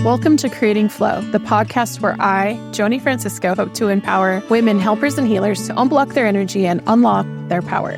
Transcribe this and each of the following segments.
Welcome to Creating Flow, the podcast where I, Joni Francisco, hope to empower women helpers and healers to unblock their energy and unlock their power.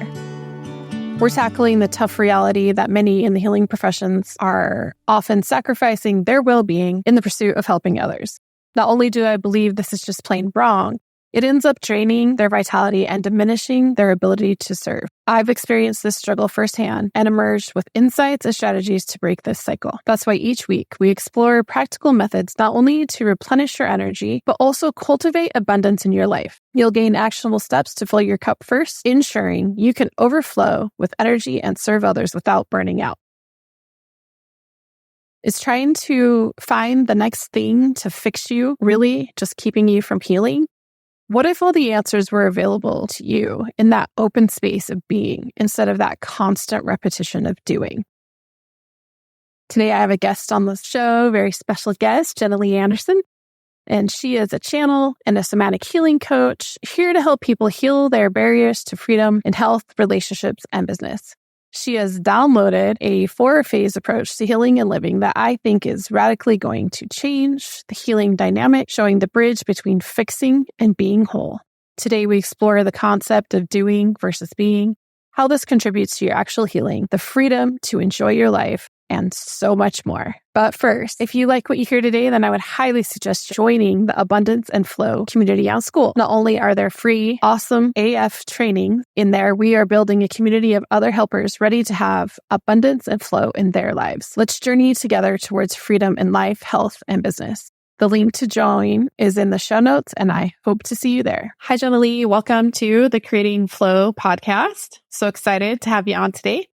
We're tackling the tough reality that many in the healing professions are often sacrificing their well-being in the pursuit of helping others. Not only do I believe this is just plain wrong, it ends up draining their vitality and diminishing their ability to serve. I've experienced this struggle firsthand and emerged with insights and strategies to break this cycle. That's why each week we explore practical methods not only to replenish your energy, but also cultivate abundance in your life. You'll gain actionable steps to fill your cup first, ensuring you can overflow with energy and serve others without burning out. Is trying to find the next thing to fix you really just keeping you from healing? What if all the answers were available to you in that open space of being instead of that constant repetition of doing? Today, I have a guest on the show, very special guest, Jenalee Anderson. And she is a channel and a somatic healing coach here to help people heal their barriers to freedom in health, relationships, and business. She has downloaded a 4-phase approach to healing and living that I think is radically going to change the healing dynamic, showing the bridge between fixing and being whole. Today, we explore the concept of doing versus being, how this contributes to your actual healing, the freedom to enjoy your life, and so much more. But first, if you like what you hear today, then I would highly suggest joining the Abundance and Flow community on School. Not only are there free, awesome AF training in there, we are building a community of other helpers ready to have abundance and flow in their lives. Let's journey together towards freedom in life, health, and business. The link to join is in the show notes, and I hope to see you there. Hi, Jenalee. Welcome to the Creating Flow podcast. So excited to have you on today.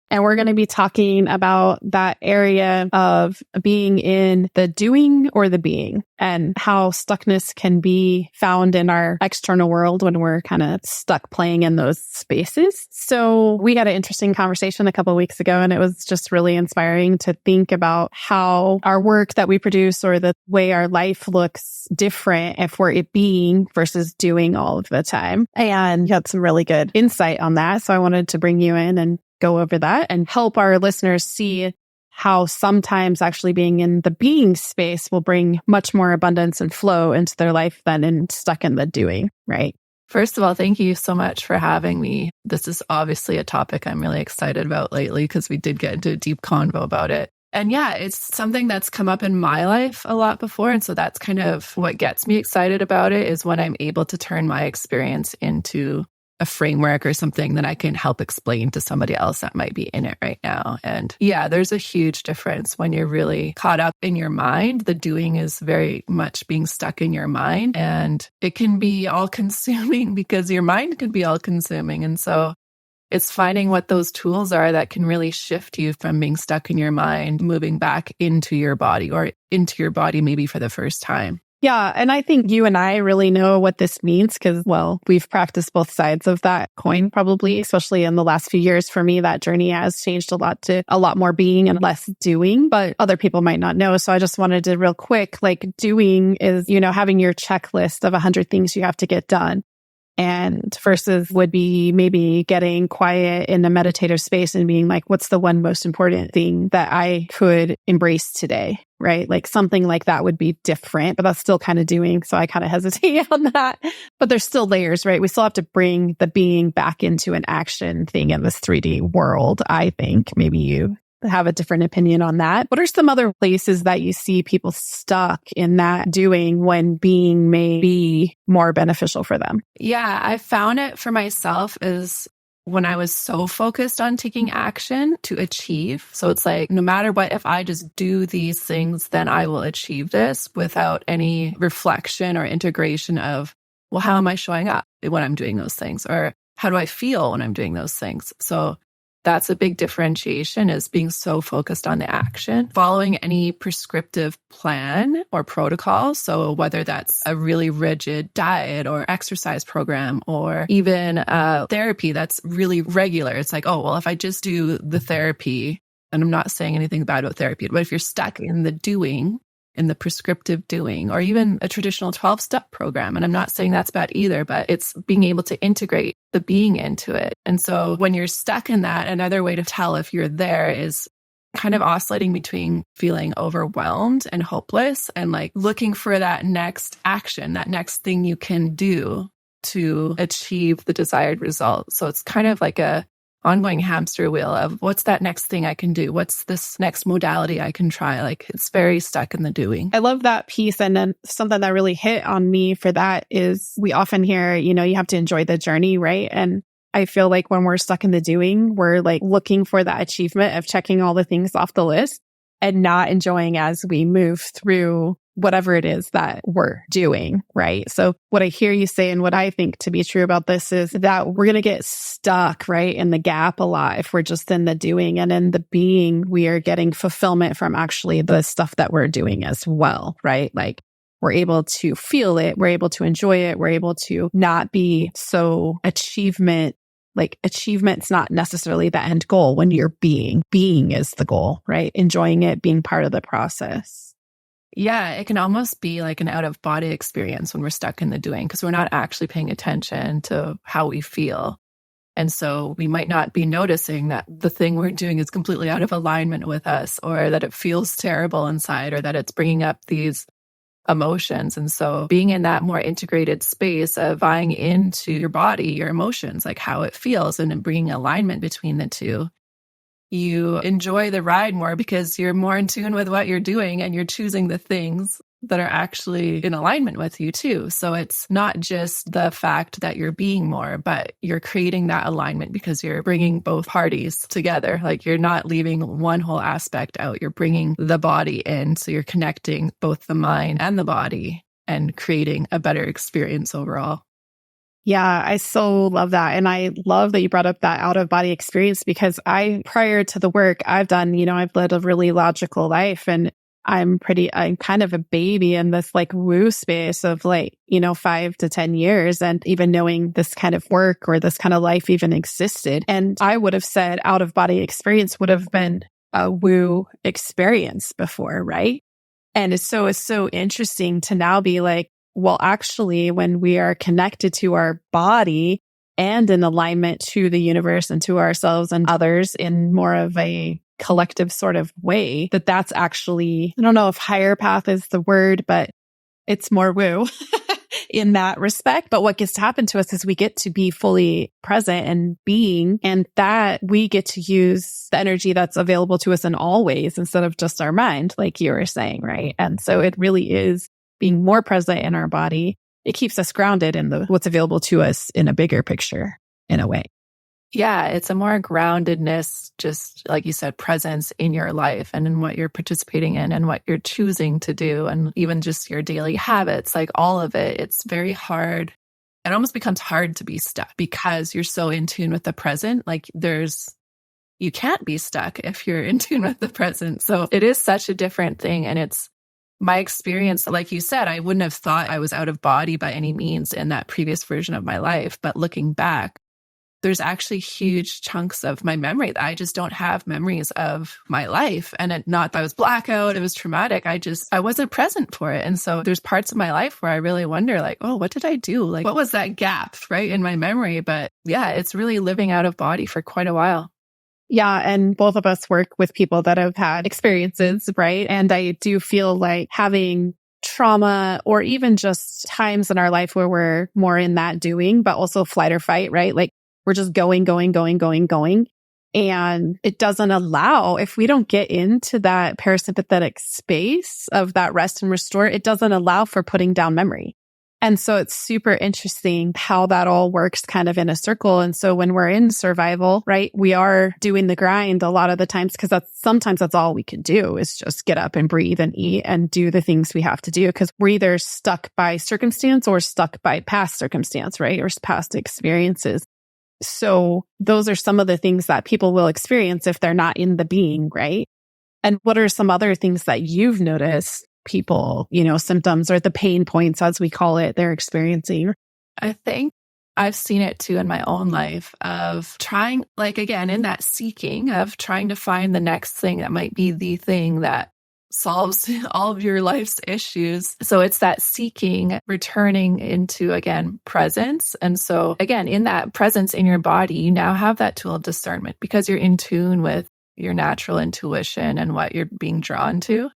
And we're going to be talking about that area of being in the doing or the being and how stuckness can be found in our external world when we're kind of stuck playing in those spaces. So we had an interesting conversation a couple of weeks ago, and it was just really inspiring to think about how our work that we produce or the way our life looks different if we're being versus doing all of the time. And you had some really good insight on that. So I wanted to bring you in and go over that and help our listeners see how sometimes actually being in the being space will bring much more abundance and flow into their life than stuck in the doing, right? First of all, thank you so much for having me. This is obviously a topic I'm really excited about lately because we did get into a deep convo about it. And yeah, it's something that's come up in my life a lot before. And so that's kind of what gets me excited about it, is when I'm able to turn my experience into a framework or something that I can help explain to somebody else that might be in it right now. And yeah, there's a huge difference when you're really caught up in your mind. The doing is very much being stuck in your mind, and it can be all consuming because your mind can be all consuming. And so it's finding what those tools are that can really shift you from being stuck in your mind, moving back into your body, or into your body maybe for the first time. Yeah. And I think you and I really know what this means because, well, we've practiced both sides of that coin probably, especially in the last few years. For me, that journey has changed a lot to a lot more being and less doing, but other people might not know. So I just wanted to real quick, doing is, having your checklist of 100 things you have to get done. And versus would be maybe getting quiet in a meditative space and being like, what's the one most important thing that I could embrace today, right? Something like that would be different, but that's still kind of doing. So I kind of hesitate on that. But there's still layers, right? We still have to bring the being back into an action thing in this 3D world, I think. Maybe you have a different opinion on that. What are some other places that you see people stuck in that doing when being may be more beneficial for them? Yeah, I found it for myself is when I was so focused on taking action to achieve. So it's like, no matter what, if I just do these things, then I will achieve this without any reflection or integration of, well, how am I showing up when I'm doing those things? Or how do I feel when I'm doing those things? So that's a big differentiation, is being so focused on the action, following any prescriptive plan or protocol. So whether that's a really rigid diet or exercise program, or even therapy that's really regular. It's like, oh, well, if I just do the therapy, and I'm not saying anything bad about therapy, but if you're stuck in the doing, in the prescriptive doing, or even a traditional 12-step program. And I'm not saying that's bad either, but it's being able to integrate the being into it. And so when you're stuck in that, another way to tell if you're there is kind of oscillating between feeling overwhelmed and hopeless and like looking for that next action, that next thing you can do to achieve the desired result. So it's kind of like a ongoing hamster wheel of what's that next thing I can do? What's this next modality I can try? Like it's very stuck in the doing. I love that piece. And then something that really hit on me for that is we often hear, you know, you have to enjoy the journey, right? And I feel like when we're stuck in the doing, we're like looking for that achievement of checking all the things off the list and not enjoying as we move through whatever it is that we're doing, right? So what I hear you say and what I think to be true about this is that we're going to get stuck, right, in the gap a lot if we're just in the doing. And in the being, we are getting fulfillment from actually the stuff that we're doing as well, right? Like we're able to feel it, we're able to enjoy it, we're able to not be so achievement's not necessarily the end goal when you're being. Being is the goal, right? Enjoying it, being part of the process. Yeah, it can almost be like an out-of-body experience when we're stuck in the doing because we're not actually paying attention to how we feel. And so we might not be noticing that the thing we're doing is completely out of alignment with us, or that it feels terrible inside, or that it's bringing up these emotions. And so being in that more integrated space of buying into your body, your emotions, like how it feels, and bringing alignment between the two, you enjoy the ride more because you're more in tune with what you're doing and you're choosing the things that are actually in alignment with you too. So it's not just the fact that you're being more, but you're creating that alignment because you're bringing both parties together. Like you're not leaving one whole aspect out. You're bringing the body in. So you're connecting both the mind and the body and creating a better experience overall. Yeah, I so love that. And I love that you brought up that out of body experience because prior to the work I've done, you know, I've led a really logical life and I'm kind of a baby in this like woo space of like, you know, 5 to 10 years and even knowing this kind of work or this kind of life even existed. And I would have said out of body experience would have been a woo experience before, right? And it's so interesting to now be like, well, actually, when we are connected to our body and in alignment to the universe and to ourselves and others in more of a collective sort of way, that's actually, I don't know if higher path is the word, but it's more woo in that respect. But what gets to happen to us is we get to be fully present and being, and that we get to use the energy that's available to us in all ways instead of just our mind, like you were saying, right? And so it really is being more present in our body. It keeps us grounded in what's available to us in a bigger picture in a way. Yeah, it's a more groundedness, just like you said, presence in your life and in what you're participating in and what you're choosing to do, and even just your daily habits, like all of it. It's very hard. It almost becomes hard to be stuck because you're so in tune with the present. Like you can't be stuck if you're in tune with the present. So it is such a different thing. And it's my experience, like you said, I wouldn't have thought I was out of body by any means in that previous version of my life. But looking back, there's actually huge chunks of my memory that I just don't have memories of my life. And not that I was blackout, it was traumatic. I wasn't present for it. And so there's parts of my life where I really wonder like, oh, what did I do? Like, what was that gap, right, in my memory? But yeah, it's really living out of body for quite a while. Yeah. And both of us work with people that have had experiences, right? And I do feel like having trauma or even just times in our life where we're more in that doing, but also flight or fight, right? Like we're just going. And it doesn't allow, if we don't get into that parasympathetic space of that rest and restore, it doesn't allow for putting down memory. And so it's super interesting how that all works kind of in a circle. And so when we're in survival, right, we are doing the grind a lot of the times because sometimes that's all we can do is just get up and breathe and eat and do the things we have to do because we're either stuck by circumstance or stuck by past circumstance, right, or past experiences. So those are some of the things that people will experience if they're not in the being, right? And what are some other things that you've noticed people, you know, symptoms or the pain points, as we call it, they're experiencing? I think I've seen it too in my own life of trying, like, again, in that seeking of trying to find the next thing that might be the thing that solves all of your life's issues. So it's that seeking, returning into, again, presence. And so again, in that presence in your body, you now have that tool of discernment because you're in tune with your natural intuition and what you're being drawn to.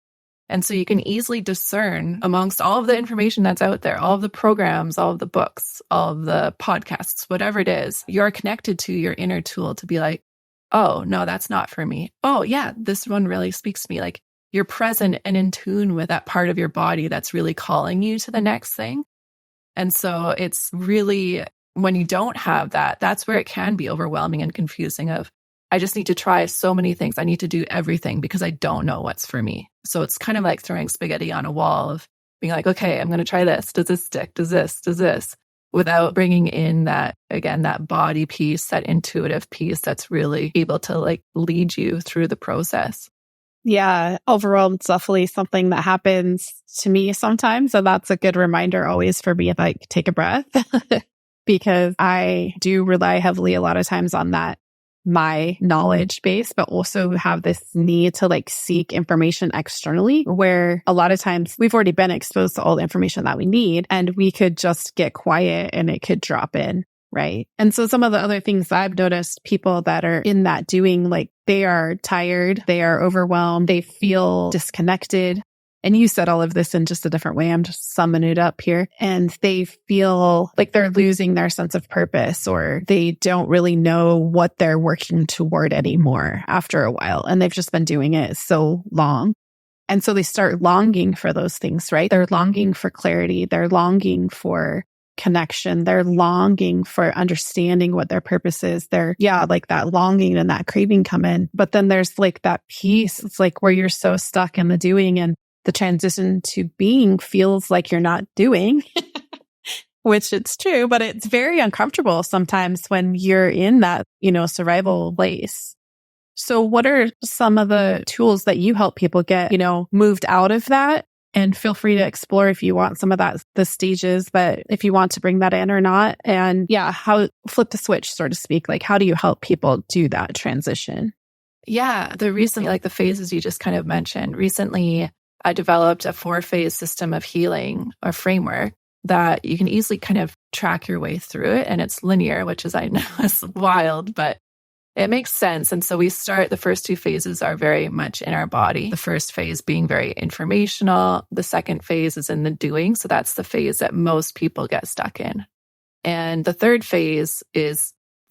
And so you can easily discern amongst all of the information that's out there, all of the programs, all of the books, all of the podcasts, whatever it is, you're connected to your inner tool to be like, oh, no, that's not for me. Oh, yeah, this one really speaks to me. Like you're present and in tune with that part of your body that's really calling you to the next thing. And so it's really, when you don't have that, that's where it can be overwhelming and confusing of, I just need to try so many things. I need to do everything because I don't know what's for me. So it's kind of like throwing spaghetti on a wall of being like, okay, I'm going to try this. Does this stick? Does this? Without bringing in that, again, that body piece, that intuitive piece that's really able to like lead you through the process. Yeah, overwhelm is definitely something that happens to me sometimes. And that's a good reminder always for me, like, take a breath, because I do rely heavily a lot of times on that, my knowledge base, but also have this need to like seek information externally, where a lot of times we've already been exposed to all the information that we need and we could just get quiet and it could drop in. Right. And so some of the other things I've noticed, people that are in that doing, like they are tired, they are overwhelmed, they feel disconnected. And you said all of this in just a different way. I'm just summing it up here. And they feel like they're losing their sense of purpose, or they don't really know what they're working toward anymore after a while. And they've just been doing it so long. And so they start longing for those things, right? They're longing for clarity. They're longing for connection. They're longing for understanding what their purpose is. They're, like that longing and that craving come in. But then there's like that piece. It's like where you're so stuck in the doing, and the transition to being feels like you're not doing, which it's true, but it's very uncomfortable sometimes when you're in that, survival place. So what are some of the tools that you help people get, moved out of that? And feel free to explore if you want some of that, the stages, but if you want to bring that in or not. And how flip the switch, so to speak, like how do you help people do that transition? Yeah, the phases you just kind of mentioned. Recently, I developed a 4-phase system of healing or framework that you can easily kind of track your way through it. And it's linear, which is, I know, is wild, but it makes sense. And so the first 2 phases are very much in our body. The first phase being very informational. The second phase is in the doing. So that's the phase that most people get stuck in. And the third phase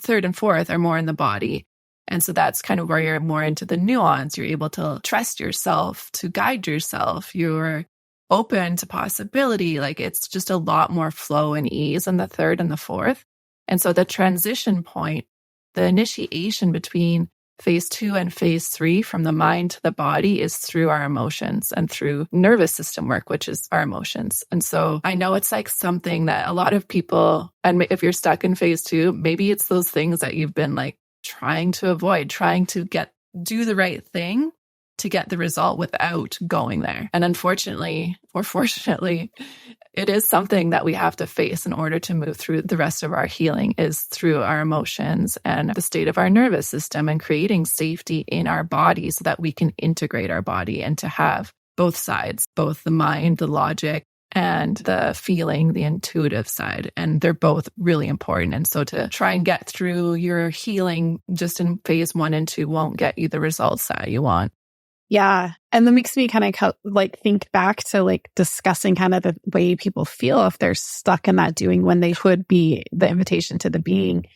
third and fourth are more in the body. And so that's kind of where you're more into the nuance. You're able to trust yourself, to guide yourself. You're open to possibility. Like it's just a lot more flow and ease in the third and the fourth. And so the transition point, the initiation between phase 2 and phase 3 from the mind to the body is through our emotions and through nervous system work, which is our emotions. And so I know it's like something that a lot of people, and if you're stuck in phase 2, maybe it's those things that you've been like trying to avoid, trying to do the right thing to get the result without going there. And unfortunately, or fortunately, it is something that we have to face in order to move through the rest of our healing, is through our emotions and the state of our nervous system, and creating safety in our body so that we can integrate our body and to have both sides, both the mind, the logic, and the feeling, the intuitive side. And they're both really important. And so to try and get through your healing just in phase 1 and 2 won't get you the results that you want. Yeah. And that makes me kind of like think back to like discussing kind of the way people feel if they're stuck in that doing when they could be the invitation to the being,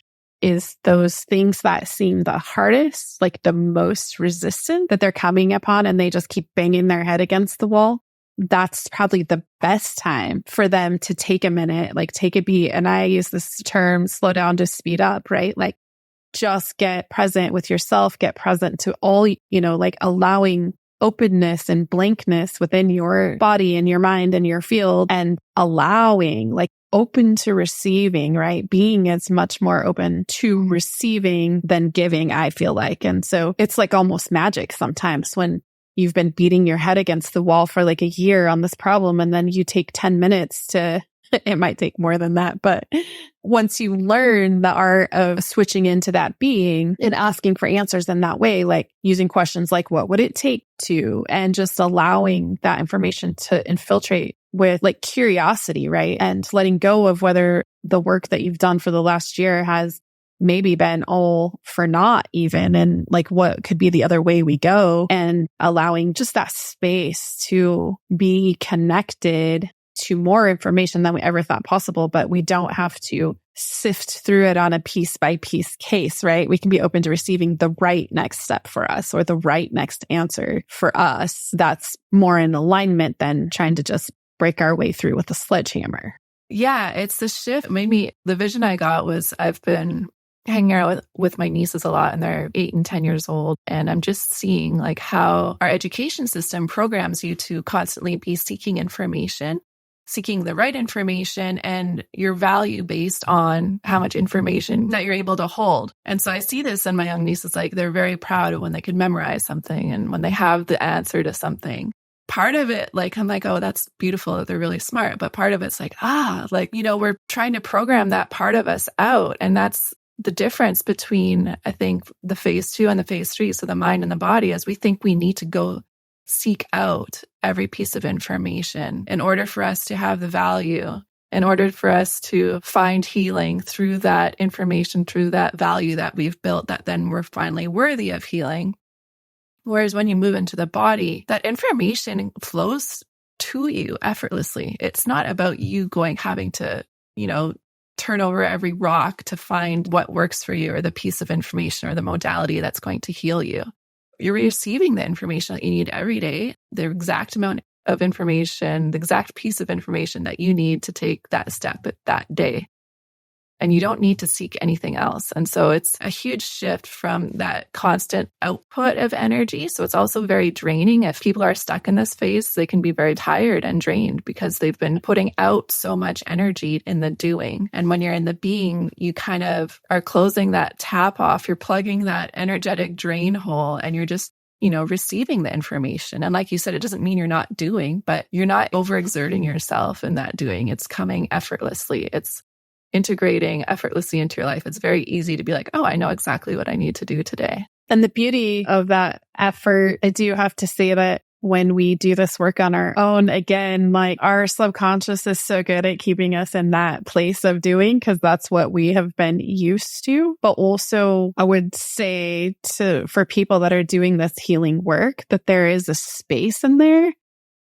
is those things that seem the hardest, like the most resistant that they're coming upon, and they just keep banging their head against the wall. That's probably the best time for them to take a minute, like take a beat. And I use this term, slow down to speed up, right? Like just get present with yourself, get present to all, like allowing openness and blankness within your body and your mind and your field, and allowing, like open to receiving, right? Being is much more open to receiving than giving, I feel like. And so it's like almost magic sometimes when you've been beating your head against the wall for like a year on this problem, and then you take 10 minutes to, it might take more than that, but once you learn the art of switching into that being and asking for answers in that way, like using questions like, what would it take to, and just allowing that information to infiltrate with like curiosity, right? And letting go of whether the work that you've done for the last year has maybe been all for naught even, and like what could be the other way we go, and allowing just that space to be connected to more information than we ever thought possible, but we don't have to sift through it on a piece by piece case, right? We can be open to receiving the right next step for us or the right next answer for us that's more in alignment than trying to just break our way through with a sledgehammer. Yeah, it's the shift. Maybe the vision I got was I've been hanging out with my nieces a lot, and they're 8 and 10 years old. And I'm just seeing like how our education system programs you to constantly be seeking information, seeking the right information, and your value based on how much information that you're able to hold. And so I see this in my young nieces, like they're very proud of when they can memorize something and when they have the answer to something. Part of it, like, I'm like, oh, that's beautiful that they're really smart. But part of it's like, we're trying to program that part of us out. And that's the difference between, I think, the phase 2 and the phase 3. So the mind and the body, is we think we need to go seek out every piece of information in order for us to have the value, in order for us to find healing through that information, through that value that we've built, that then we're finally worthy of healing. Whereas when you move into the body, that information flows to you effortlessly. It's not about you having to, turn over every rock to find what works for you or the piece of information or the modality that's going to heal you. You're receiving the information that you need every day, the exact amount of information, the exact piece of information that you need to take that step at that day. And you don't need to seek anything else. And so it's a huge shift from that constant output of energy. So it's also very draining. If people are stuck in this phase, they can be very tired and drained because they've been putting out so much energy in the doing. And when you're in the being, you kind of are closing that tap off. You're plugging that energetic drain hole, and you're just receiving the information. And like you said, it doesn't mean you're not doing, but you're not overexerting yourself in that doing. It's coming effortlessly. It's integrating effortlessly into your life. It's very easy to be like, oh, I know exactly what I need to do today. And the beauty of that effort, I do have to say that when we do this work on our own, again, like our subconscious is so good at keeping us in that place of doing, because that's what we have been used to. But also, I would say for people that are doing this healing work, that there is a space in there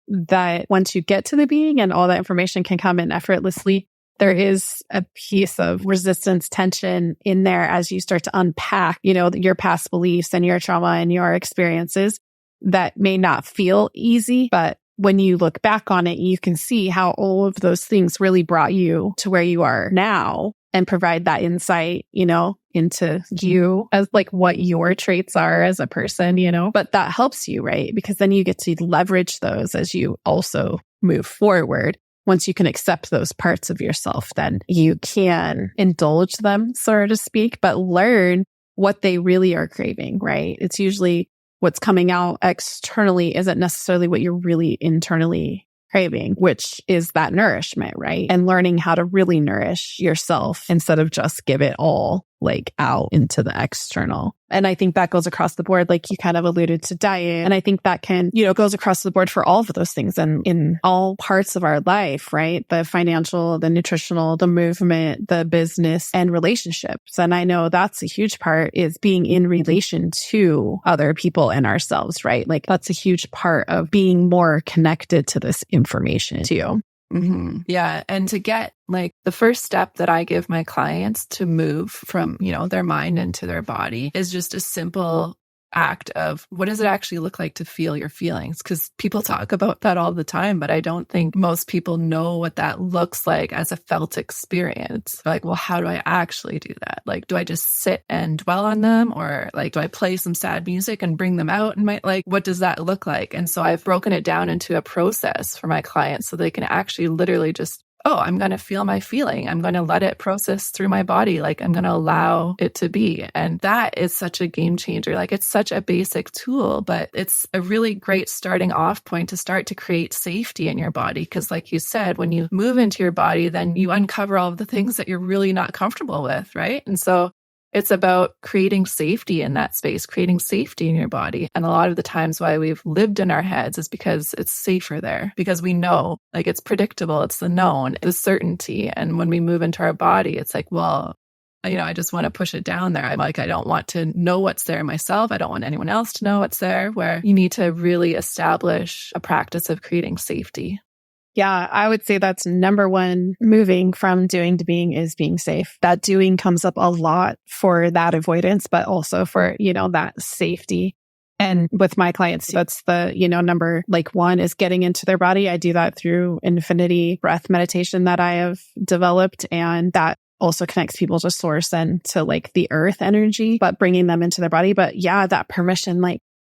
that once you get to the being and all that information can come in effortlessly, there is a piece of resistance, tension in there as you start to unpack, your past beliefs and your trauma and your experiences that may not feel easy. But when you look back on it, you can see how all of those things really brought you to where you are now and provide that insight, into you as like what your traits are as a person, but that helps you, right? Because then you get to leverage those as you also move forward. Once you can accept those parts of yourself, then you can indulge them, so to speak, but learn what they really are craving, right? It's usually what's coming out externally isn't necessarily what you're really internally craving, which is that nourishment, right? And learning how to really nourish yourself instead of just give it all like out into the external. And I think that goes across the board, like you kind of alluded to diet. And I think that can, goes across the board for all of those things and in all parts of our life, right? The financial, the nutritional, the movement, the business and relationships. And I know that's a huge part is being in relation to other people and ourselves, right? Like that's a huge part of being more connected to this information too. Mm-hmm. Yeah. And to get like the first step that I give my clients to move from, their mind into their body is just a simple act of what does it actually look like to feel your feelings? Because people talk about that all the time, but I don't think most people know what that looks like as a felt experience. Like, well, how do I actually do that? Like, do I just sit and dwell on them? Or like, do I play some sad music and bring them out? And what does that look like? And so I've broken it down into a process for my clients so they can actually literally just, I'm going to feel my feeling. I'm going to let it process through my body. Like I'm going to allow it to be. And that is such a game changer. Like it's such a basic tool, but it's a really great starting off point to start to create safety in your body. Because like you said, when you move into your body, then you uncover all of the things that you're really not comfortable with, right? And so it's about creating safety in that space, creating safety in your body. And a lot of the times why we've lived in our heads is because it's safer there, because we know, like it's predictable, it's the known, the certainty. And when we move into our body, it's like, well, I just want to push it down there. I'm like, I don't want to know what's there myself. I don't want anyone else to know what's there, where you need to really establish a practice of creating safety. Yeah, I would say that's number one, moving from doing to being is being safe. That doing comes up a lot for that avoidance, but also for, that safety. And with my clients, that's the, number one is getting into their body. I do that through infinity breath meditation that I have developed. And that also connects people to source and to the earth energy, but bringing them into their body. But yeah, that permission,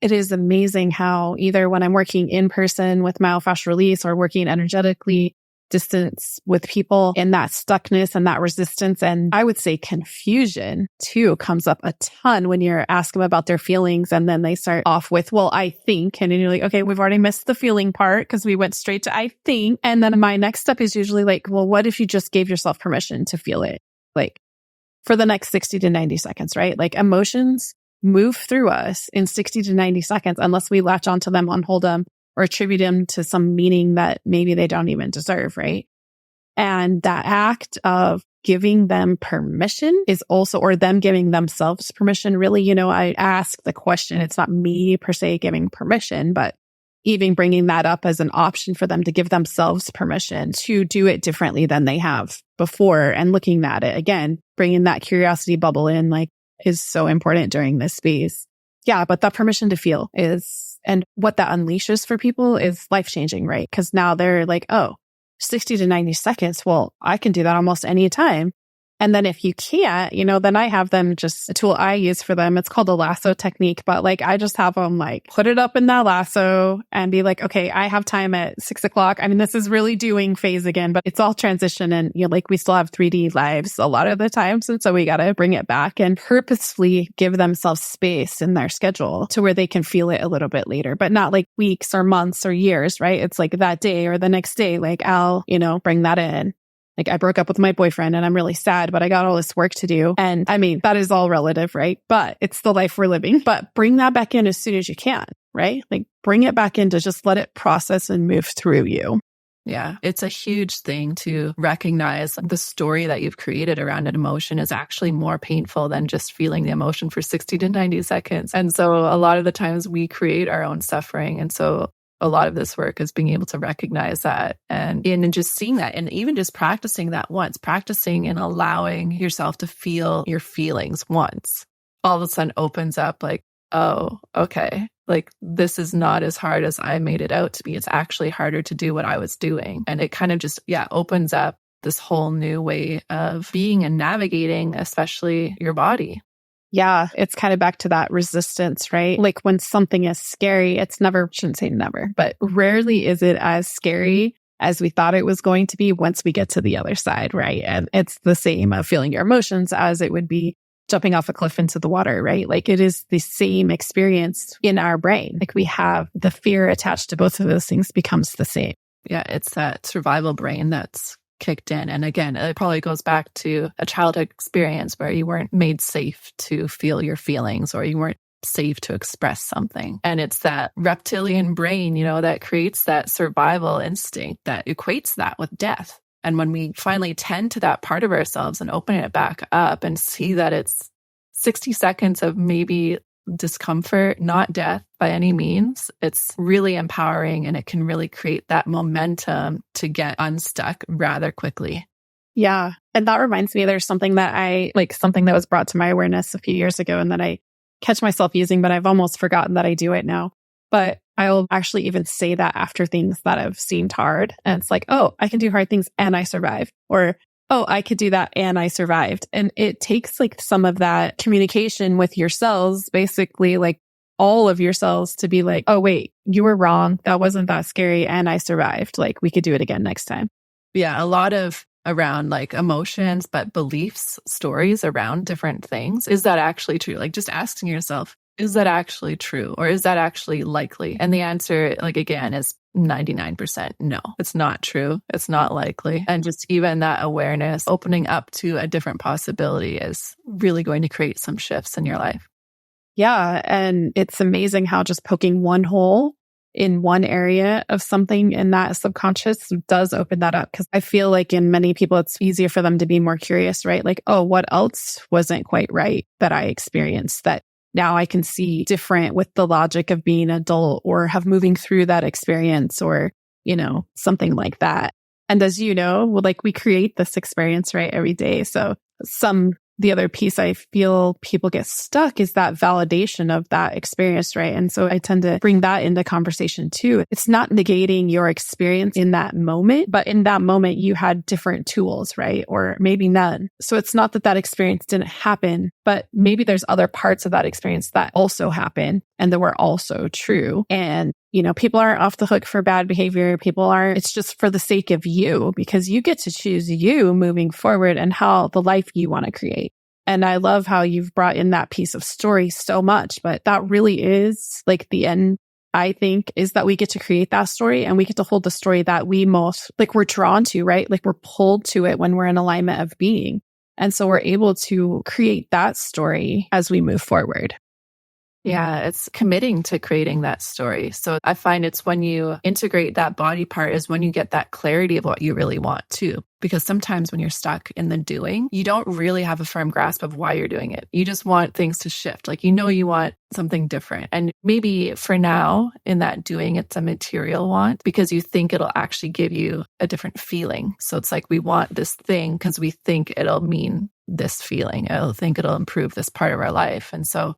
it is amazing how either when I'm working in person with myofascial release or working energetically distance with people, and that stuckness and that resistance, and I would say confusion too, comes up a ton when you're asking them about their feelings. And then they start off with, well, I think, and then you're like, okay, we've already missed the feeling part because we went straight to I think. And then my next step is usually well, what if you just gave yourself permission to feel it? For the next 60 to 90 seconds, right? Emotions move through us in 60 to 90 seconds unless we latch onto them, unhold them, or attribute them to some meaning that maybe they don't even deserve, right? And that act of giving them permission is also, or them giving themselves permission, really, I ask the question, it's not me per se giving permission, but even bringing that up as an option for them to give themselves permission to do it differently than they have before, and looking at it again, bringing that curiosity bubble in, is so important during this space. Yeah, but that permission to feel is, and what that unleashes for people is life-changing, right? Because now they're 60 to 90 seconds. Well, I can do that almost any time. And then if you can't, then I have them just a tool I use for them. It's called the lasso technique, but I just have them put it up in that lasso and be okay, I have time at 6 o'clock. I mean, this is really doing phase again, but it's all transition. And we still have 3D lives a lot of the times. And so we got to bring it back and purposefully give themselves space in their schedule to where they can feel it a little bit later, but not weeks or months or years, right? It's that day or the next day, I'll, bring that in. I broke up with my boyfriend and I'm really sad, but I got all this work to do. And I mean, that is all relative, right? But it's the life we're living. But bring that back in as soon as you can, right? Bring it back in to just let it process and move through you. Yeah, it's a huge thing to recognize the story that you've created around an emotion is actually more painful than just feeling the emotion for 60 to 90 seconds. And so a lot of the times we create our own suffering. And so a lot of this work is being able to recognize that and just seeing that, and even just practicing that once, practicing and allowing yourself to feel your feelings once, all of a sudden opens up oh, okay, this is not as hard as I made it out to be. It's actually harder to do what I was doing. And it kind of just, opens up this whole new way of being and navigating, especially your body. Yeah, it's kind of back to that resistance, right? When something is scary, it's never, shouldn't say never, but rarely is it as scary as we thought it was going to be once we get to the other side, right? And it's the same of feeling your emotions as it would be jumping off a cliff into the water, right? It is the same experience in our brain. We have the fear attached to both of those things becomes the same. Yeah, it's that survival brain that's kicked in. And again, it probably goes back to a childhood experience where you weren't made safe to feel your feelings, or you weren't safe to express something. And it's that reptilian brain, that creates that survival instinct that equates that with death. And when we finally tend to that part of ourselves and open it back up and see that it's 60 seconds of maybe discomfort, not death by any means, it's really empowering, and it can really create that momentum to get unstuck rather quickly. Yeah. And that reminds me, there's something that something that was brought to my awareness a few years ago and that I catch myself using, but I've almost forgotten that I do it now. But I'll actually even say that after things that have seemed hard. And it's oh, I can do hard things and I survive. Or, oh, I could do that and I survived. And it takes some of that communication with your cells, basically all of your cells, to be oh, wait, you were wrong. That wasn't that scary. And I survived. We could do it again next time. Yeah. A lot of around emotions, but beliefs, stories around different things. Is that actually true? Just asking yourself, is that actually true? Or is that actually likely? And the answer, again, is 99% no, it's not true. It's not likely. And just even that awareness, opening up to a different possibility is really going to create some shifts in your life. Yeah. And it's amazing how just poking one hole in one area of something in that subconscious does open that up. Because I feel like in many people, it's easier for them to be more curious, right? Like, oh, what else wasn't quite right that I experienced that now I can see different with the logic of being an adult or have moving through that experience or, something like that. And as you know, like we create this experience, right, every day. So the other piece I feel people get stuck is that validation of that experience, right? And so I tend to bring that into conversation too. It's not negating your experience in that moment, but in that moment you had different tools, right? Or maybe none. So it's not that experience didn't happen, but maybe there's other parts of that experience that also happen and that were also true. And people aren't off the hook for bad behavior. People aren't. It's just for the sake of you, because you get to choose you moving forward and how the life you want to create. And I love how you've brought in that piece of story so much, but that really is like the end, I think, is that we get to create that story and we get to hold the story that we most, like we're drawn to, right? Like we're pulled to it when we're in alignment of being. And so we're able to create that story as we move forward. Yeah, it's committing to creating that story. So I find it's when you integrate that body part is when you get that clarity of what you really want too. Because sometimes when you're stuck in the doing, you don't really have a firm grasp of why you're doing it. You just want things to shift. Like, you want something different. And maybe for now in that doing, it's a material want because you think it'll actually give you a different feeling. So it's like we want this thing because we think it'll mean this feeling. It'll think it'll improve this part of our life. And so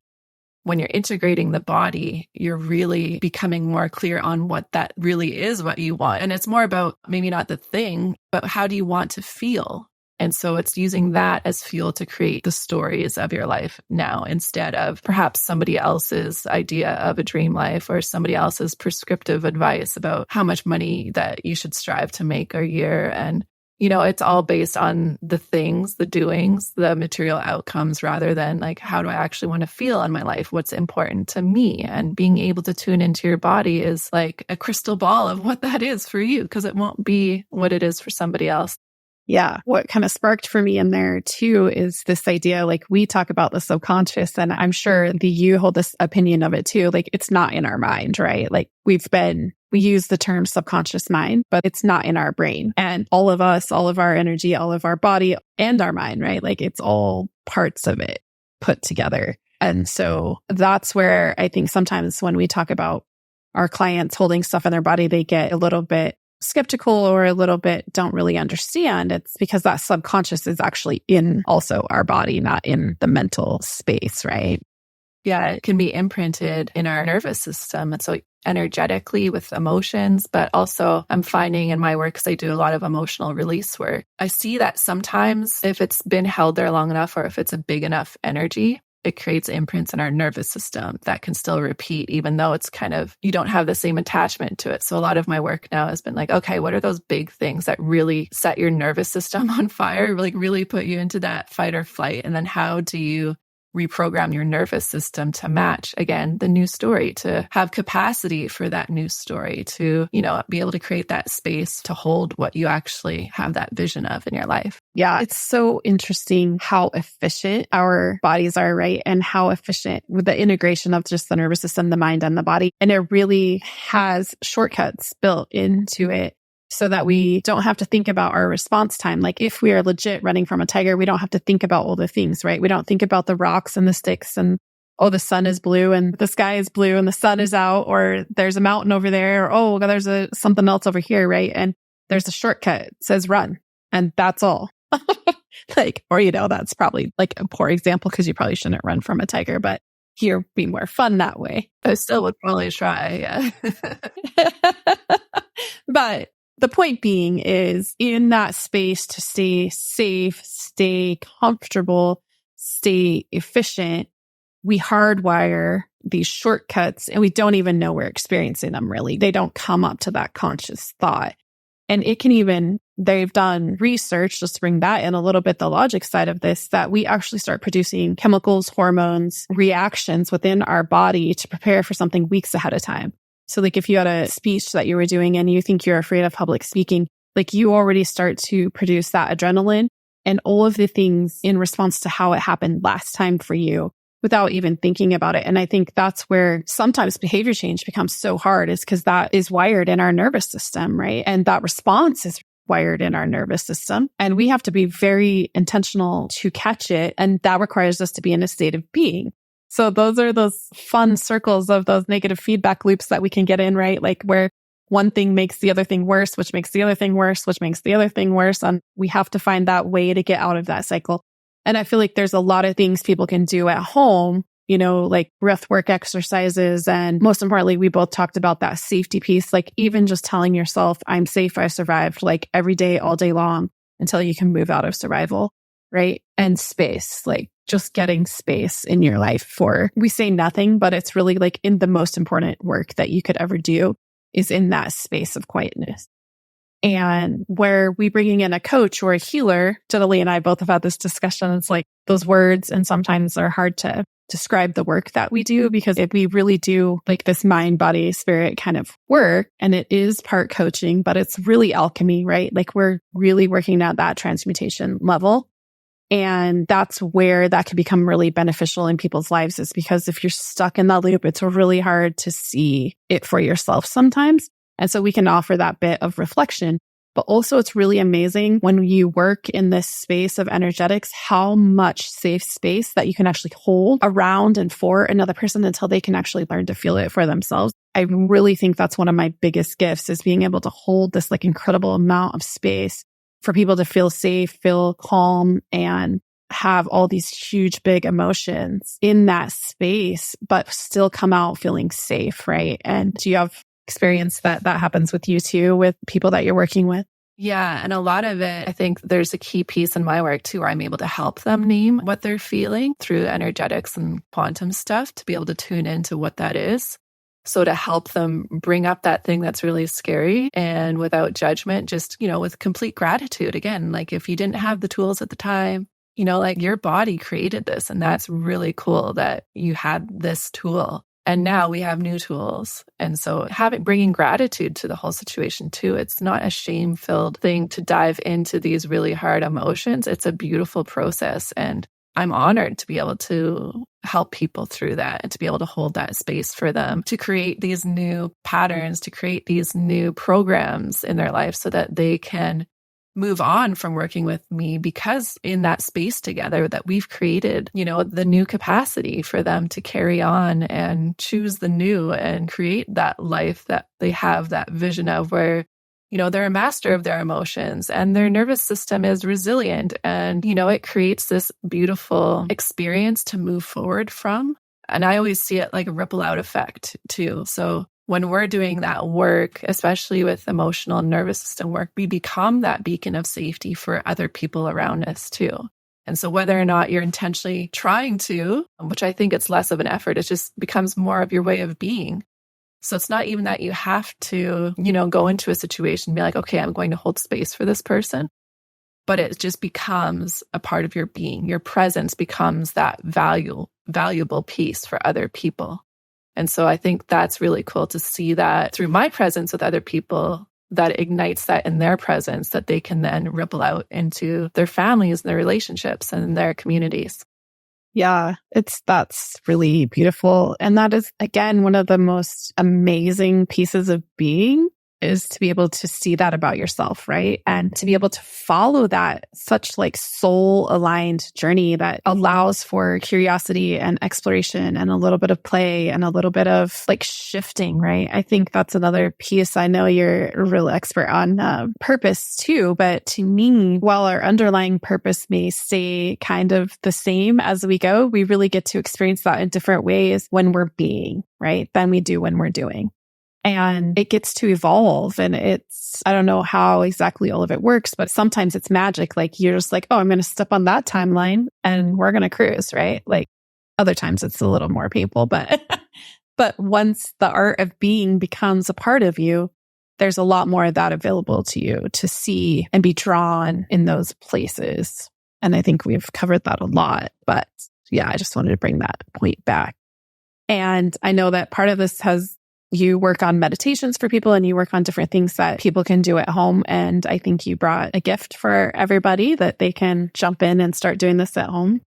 when you're integrating the body, you're really becoming more clear on what that really is, what you want. And it's more about maybe not the thing, but how do you want to feel? And so it's using that as fuel to create the stories of your life now, instead of perhaps somebody else's idea of a dream life or somebody else's prescriptive advice about how much money that you should strive to make a year. And it's all based on the things, the doings, the material outcomes, rather than like, how do I actually want to feel in my life? What's important to me? And being able to tune into your body is like a crystal ball of what that is for you, because it won't be what it is for somebody else. Yeah. What kind of sparked for me in there too is this idea, like we talk about the subconscious, and I'm sure you hold this opinion of it too. Like it's not in our mind, right? Like we use the term subconscious mind, but it's not in our brain. And all of us, all of our energy, all of our body and our mind, right? Like it's all parts of it put together. And so that's where I think sometimes when we talk about our clients holding stuff in their body, they get a little bit skeptical or a little bit don't really understand. It's because that subconscious is actually in also our body, not in the mental space, right? Yeah, it can be imprinted in our nervous system. And so energetically with emotions, but also I'm finding in my work, because I do a lot of emotional release work, I see that sometimes if it's been held there long enough or if it's a big enough energy, it creates imprints in our nervous system that can still repeat, even though it's kind of, you don't have the same attachment to it. So a lot of my work now has been like, okay, what are those big things that really set your nervous system on fire, like really put you into that fight or flight? And then how do you reprogram your nervous system to match, again, the new story, to have capacity for that new story, to, be able to create that space to hold what you actually have that vision of in your life. Yeah, it's so interesting how efficient our bodies are, right? And how efficient with the integration of just the nervous system, the mind, and the body. And it really has shortcuts built into it, so that we don't have to think about our response time. Like if we are legit running from a tiger, we don't have to think about all the things, right? We don't think about the rocks and the sticks and, oh, the sun is blue and the sky is blue and the sun is out, or there's a mountain over there, or, oh, there's something else over here, right? And there's a shortcut. It says run. And that's all. That's probably like a poor example because you probably shouldn't run from a tiger, but here be more fun that way. I still would probably try, yeah. But the point being is in that space to stay safe, stay comfortable, stay efficient, we hardwire these shortcuts and we don't even know we're experiencing them really. They don't come up to that conscious thought. And it can even, they've done research, just to bring that in a little bit, the logic side of this, that we actually start producing chemicals, hormones, reactions within our body to prepare for something weeks ahead of time. So like if you had a speech that you were doing and you think you're afraid of public speaking, like you already start to produce that adrenaline and all of the things in response to how it happened last time for you. without even thinking about it. And I think that's where sometimes behavior change becomes so hard, is because that is wired in our nervous system, right? And that response is wired in our nervous system. And we have to be very intentional to catch it. And that requires us to be in a state of being. So those are those fun circles of those negative feedback loops that we can get in, right? Like where one thing makes the other thing worse, which makes the other thing worse, which makes the other thing worse. And we have to find that way to get out of that cycle. And I feel like there's a lot of things people can do at home, like breath work exercises. And most importantly, we both talked about that safety piece, like even just telling yourself, I'm safe, I survived, like every day, all day long until you can move out of survival, right? And space, like just getting space in your life for, we say nothing, but it's really like in the most important work that you could ever do is in that space of quietness. And where we bringing in a coach or a healer, Jenalee and I both have had this discussion. It's like those words and sometimes are hard to describe the work that we do, because if we really do like this mind, body, spirit kind of work, and it is part coaching, but it's really alchemy, right? Like we're really working at that transmutation level. And that's where that can become really beneficial in people's lives, is because if you're stuck in that loop, it's really hard to see it for yourself sometimes. And so we can offer that bit of reflection, but also it's really amazing when you work in this space of energetics, how much safe space that you can actually hold around and for another person until they can actually learn to feel it for themselves. I really think that's one of my biggest gifts, is being able to hold this like incredible amount of space for people to feel safe, feel calm, and have all these huge, big emotions in that space, but still come out feeling safe, right? And do you have experience that happens with you too, with people that you're working with? Yeah. And a lot of it, I think there's a key piece in my work too, where I'm able to help them name what they're feeling through energetics and quantum stuff to be able to tune into what that is. So to help them bring up that thing that's really scary and without judgment, just, with complete gratitude. Again, like if you didn't have the tools at the time, like your body created this, and that's really cool that you had this tool. And now we have new tools. And so bringing gratitude to the whole situation too. It's not a shame-filled thing to dive into these really hard emotions. It's a beautiful process. And I'm honored to be able to help people through that and to be able to hold that space for them, to create these new patterns, to create these new programs in their life so that they can move on from working with me, because in that space together that we've created, the new capacity for them to carry on and choose the new and create that life that they have that vision of, where, they're a master of their emotions and their nervous system is resilient. And, it creates this beautiful experience to move forward from. And I always see it like a ripple out effect too. So when we're doing that work, especially with emotional and nervous system work, we become that beacon of safety for other people around us too. And so whether or not you're intentionally trying to, which I think it's less of an effort, it just becomes more of your way of being. So it's not even that you have to, go into a situation and be like, okay, I'm going to hold space for this person, but it just becomes a part of your being. Your presence becomes that valuable piece for other people. And so I think that's really cool to see that through my presence with other people, that ignites that in their presence, that they can then ripple out into their families, their relationships, and their communities. Yeah, that's really beautiful. And that is, again, one of the most amazing pieces of being, is to be able to see that about yourself, right? And to be able to follow that such like soul aligned journey that allows for curiosity and exploration and a little bit of play and a little bit of like shifting, right? I think that's another piece. I know you're a real expert on purpose too, but to me, while our underlying purpose may stay kind of the same as we go, we really get to experience that in different ways when we're being, right? Than we do when we're doing. And it gets to evolve, and I don't know how exactly all of it works, but sometimes it's magic. Like you're just like, oh, I'm going to step on that timeline and we're going to cruise, right? Like other times it's a little more painful, but once the art of being becomes a part of you, there's a lot more of that available to you to see and be drawn in those places. And I think we've covered that a lot, but yeah, I just wanted to bring that point back. And I know that part of this you work on meditations for people, and you work on different things that people can do at home. And I think you brought a gift for everybody that they can jump in and start doing this at home.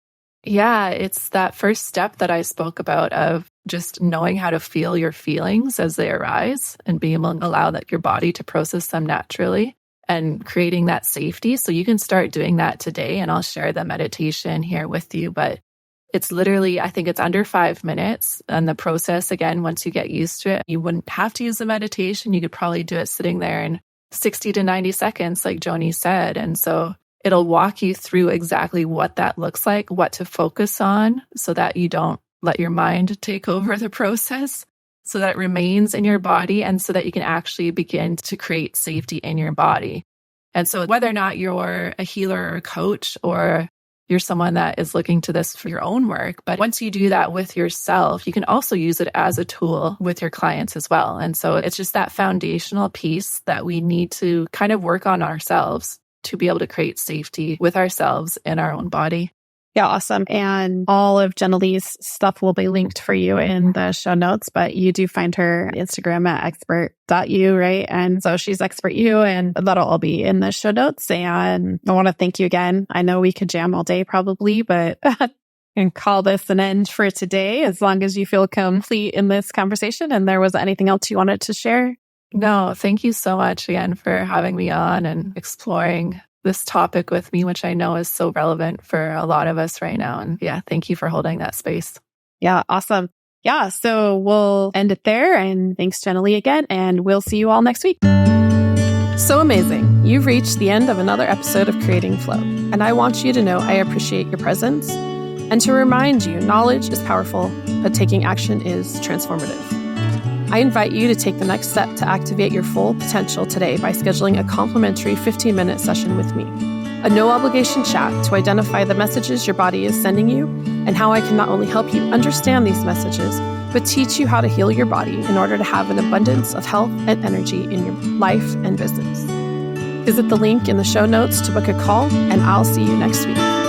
Yeah, it's that first step that I spoke about of just knowing how to feel your feelings as they arise and being able to allow that your body to process them naturally and creating that safety. So you can start doing that today, and I'll share the meditation here with you. But it's literally, I think it's under 5 minutes. And the process, again, once you get used to it, you wouldn't have to use the meditation. You could probably do it sitting there in 60 to 90 seconds, like Joni said. And so it'll walk you through exactly what that looks like, what to focus on so that you don't let your mind take over the process, so that it remains in your body and so that you can actually begin to create safety in your body. And so whether or not you're a healer or a coach, or you're someone that is looking to this for your own work, but once you do that with yourself, you can also use it as a tool with your clients as well. And so it's just that foundational piece that we need to kind of work on ourselves to be able to create safety with ourselves in our own body. Yeah, awesome. And all of Jenalee's stuff will be linked for you in the show notes, but you do find her Instagram at expert.you, right? And so she's expert.you, and that'll all be in the show notes. And I want to thank you again. I know we could jam all day probably, but and call this an end for today, as long as you feel complete in this conversation. And there was anything else you wanted to share? No, thank you so much again for having me on and exploring this topic with me, which I know is so relevant for a lot of us right now. And yeah, thank you for holding that space. Yeah, awesome. Yeah, so we'll end it there. And thanks, Jenalee, again. And we'll see you all next week. So amazing. You've reached the end of another episode of Creating Flow. And I want you to know I appreciate your presence and to remind you knowledge is powerful, but taking action is transformative. I invite you to take the next step to activate your full potential today by scheduling a complimentary 15-minute session with me. A no-obligation chat to identify the messages your body is sending you and how I can not only help you understand these messages, but teach you how to heal your body in order to have an abundance of health and energy in your life and business. Visit the link in the show notes to book a call, and I'll see you next week.